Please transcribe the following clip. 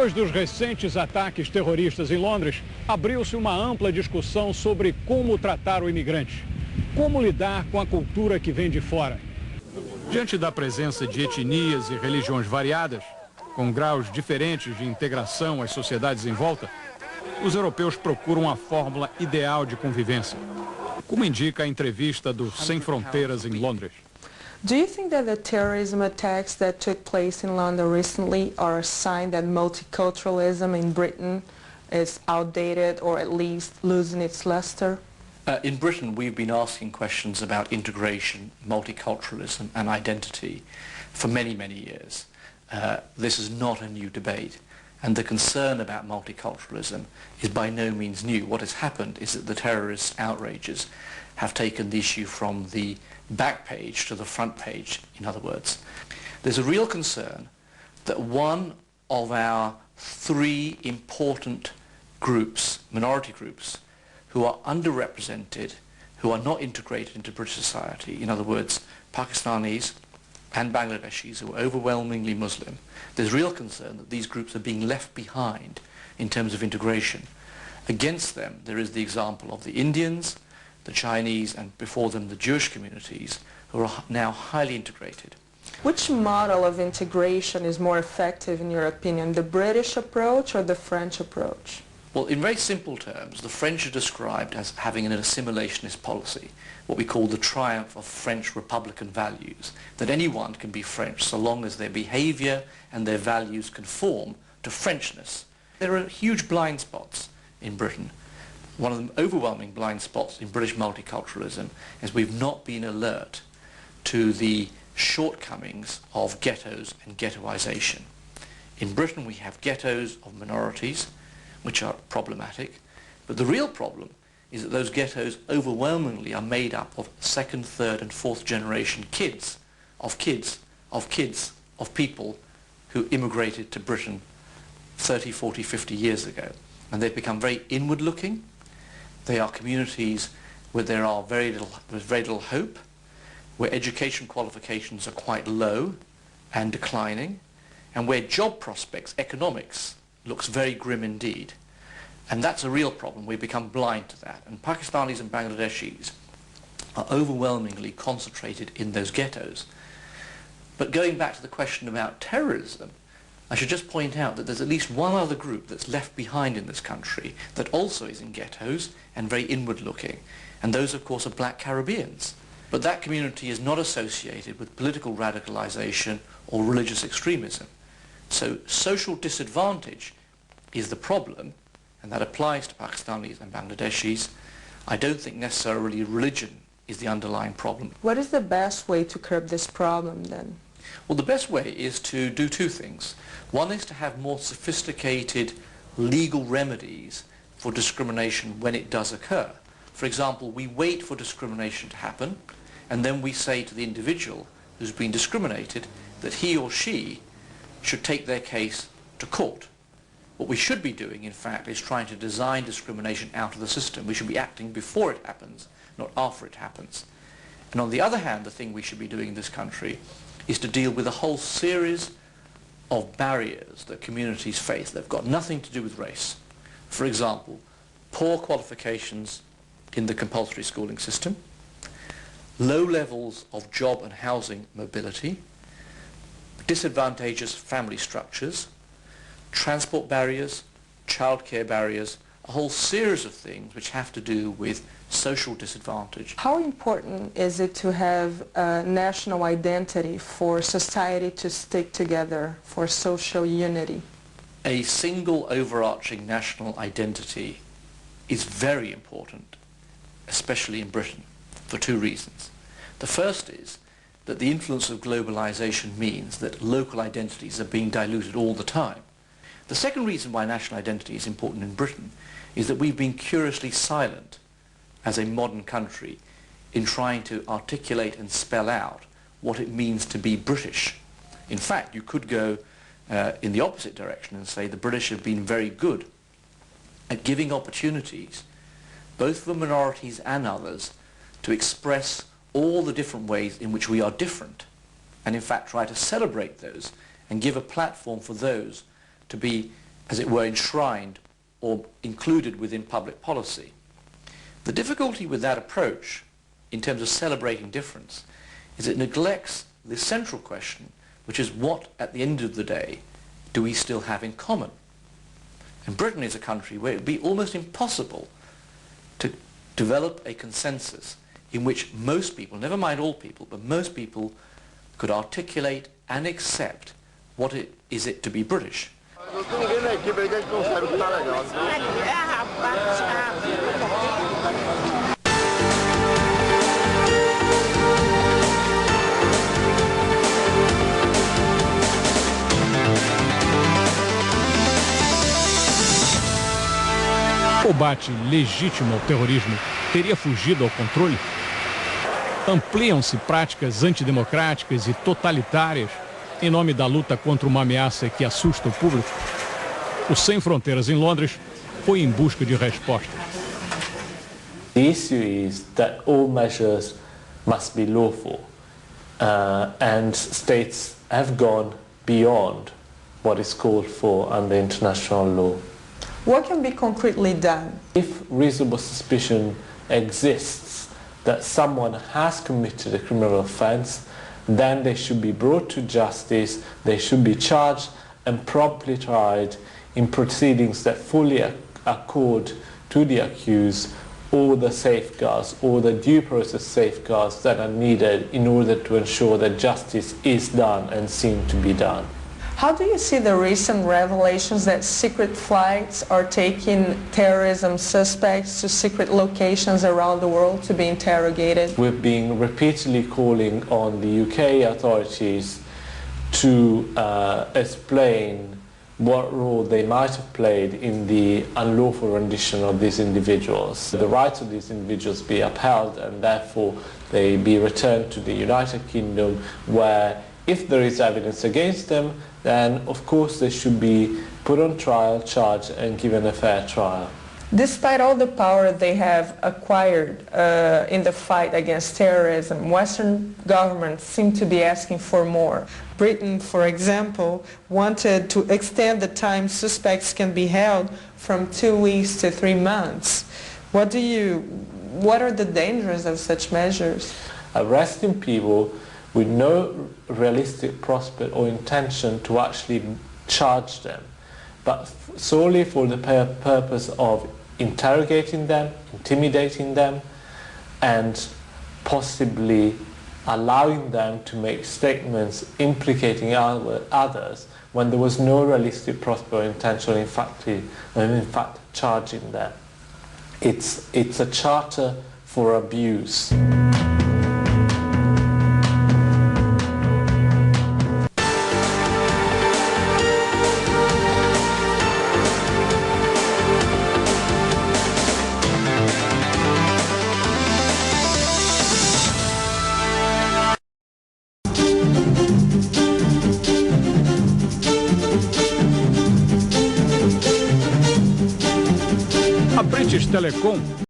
Depois dos recentes ataques terroristas em Londres, abriu-se uma ampla discussão sobre como tratar o imigrante. Como lidar com a cultura que vem de fora. Diante da presença de etnias e religiões variadas, com graus diferentes de integração às sociedades em volta, os europeus procuram a fórmula ideal de convivência, como indica a entrevista do Sem Fronteiras em Londres. Do you think that the terrorism attacks that took place in London recently are a sign that multiculturalism in Britain is outdated or at least losing its luster? In Britain, we've been asking questions about integration, multiculturalism and identity for many, many years. This is not a new debate, and the concern about multiculturalism is by no means new. What has happened is that the terrorist outrages have taken the issue from the back page to the front page, in other words. There's a real concern that one of our three important groups, minority groups, who are underrepresented, who are not integrated into British society, in other words, Pakistanis and Bangladeshis who are overwhelmingly Muslim, there's real concern that these groups are being left behind in terms of integration. Against them, there is the example of the Indians, the Chinese, and before them the Jewish communities, who are now highly integrated. Which model of integration is more effective in your opinion, the British approach or the French approach? Well, in very simple terms, the French are described as having an assimilationist policy, what we call the triumph of French republican values, that anyone can be French so long as their behaviour and their values conform to Frenchness. There are huge blind spots in Britain. One of the overwhelming blind spots in British multiculturalism is we've not been alert to the shortcomings of ghettos and ghettoisation. In Britain we have ghettos of minorities, which are problematic, but the real problem is that those ghettos overwhelmingly are made up of second, third and fourth generation kids of people who immigrated to Britain 30, 40, 50 years ago. And they've become very inward looking. They are communities where there's very little hope, where education qualifications are quite low and declining, and where job prospects, economics, looks very grim indeed. And that's a real problem. We've become blind to that. And Pakistanis and Bangladeshis are overwhelmingly concentrated in those ghettos. But going back to the question about terrorism, I should just point out that there's at least one other group that's left behind in this country that also is in ghettos and very inward-looking. And those, of course, are black Caribbeans. But that community is not associated with political radicalization or religious extremism. So social disadvantage is the problem, and that applies to Pakistanis and Bangladeshis. I don't think necessarily religion is the underlying problem. What is the best way to curb this problem then? Well, the best way is to do two things. One is to have more sophisticated legal remedies for discrimination when it does occur. For example, we wait for discrimination to happen, and then we say to the individual who's been discriminated that he or she should take their case to court. What we should be doing, in fact, is trying to design discrimination out of the system. We should be acting before it happens, not after it happens. And on the other hand, the thing we should be doing in this country is to deal with a whole series of barriers that communities face that have got nothing to do with race. For example, poor qualifications in the compulsory schooling system, low levels of job and housing mobility, disadvantageous family structures, transport barriers, childcare barriers, a whole series of things which have to do with social disadvantage. How important is it to have a national identity for society to stick together, for social unity? A single overarching national identity is very important, especially in Britain, for two reasons. The first is that the influence of globalization means that local identities are being diluted all the time. The second reason why national identity is important in Britain is that we've been curiously silent as a modern country in trying to articulate and spell out what it means to be British. In fact, you could go in the opposite direction and say the British have been very good at giving opportunities, both for minorities and others, to express all the different ways in which we are different, and in fact try to celebrate those and give a platform for those to be as it were, enshrined or included within public policy. The difficulty with that approach, in terms of celebrating difference, is it neglects the central question, which is what, at the end of the day, do we still have in common? And Britain is a country where it would be almost impossible to develop a consensus in which most people, never mind all people, but most people could articulate and accept what it is to be British. O combate legítimo ao terrorismo teria fugido ao controle? Ampliam-se práticas antidemocráticas e totalitárias em nome da luta contra uma ameaça que assusta o público? O Sem Fronteiras em Londres foi em busca de respostas. The issue is that all measures must be lawful, and states have gone beyond what is called for under international law. What can be concretely done? If reasonable suspicion exists that someone has committed a criminal offence, then they should be brought to justice, they should be charged and promptly tried in proceedings that fully accord to the accused all the safeguards, all the due process safeguards that are needed in order to ensure that justice is done and seen to be done. How do you see the recent revelations that secret flights are taking terrorism suspects to secret locations around the world to be interrogated? We've been repeatedly calling on the UK authorities to explain what role they might have played in the unlawful rendition of these individuals. The rights of these individuals be upheld and therefore they be returned to the United Kingdom, where if there is evidence against them, then of course they should be put on trial, charged and given a fair trial. Despite all the power they have acquired in the fight against terrorism, Western governments seem to be asking for more. Britain, for example, wanted to extend the time suspects can be held from 2 weeks to 3 months. What are the dangers of such measures? Arresting people with no realistic prospect or intention to actually charge them, but solely for the purpose of interrogating them, intimidating them, and possibly allowing them to make statements implicating others when there was no realistic prospect or intention in fact charging them. It's a charter for abuse. A British Telecom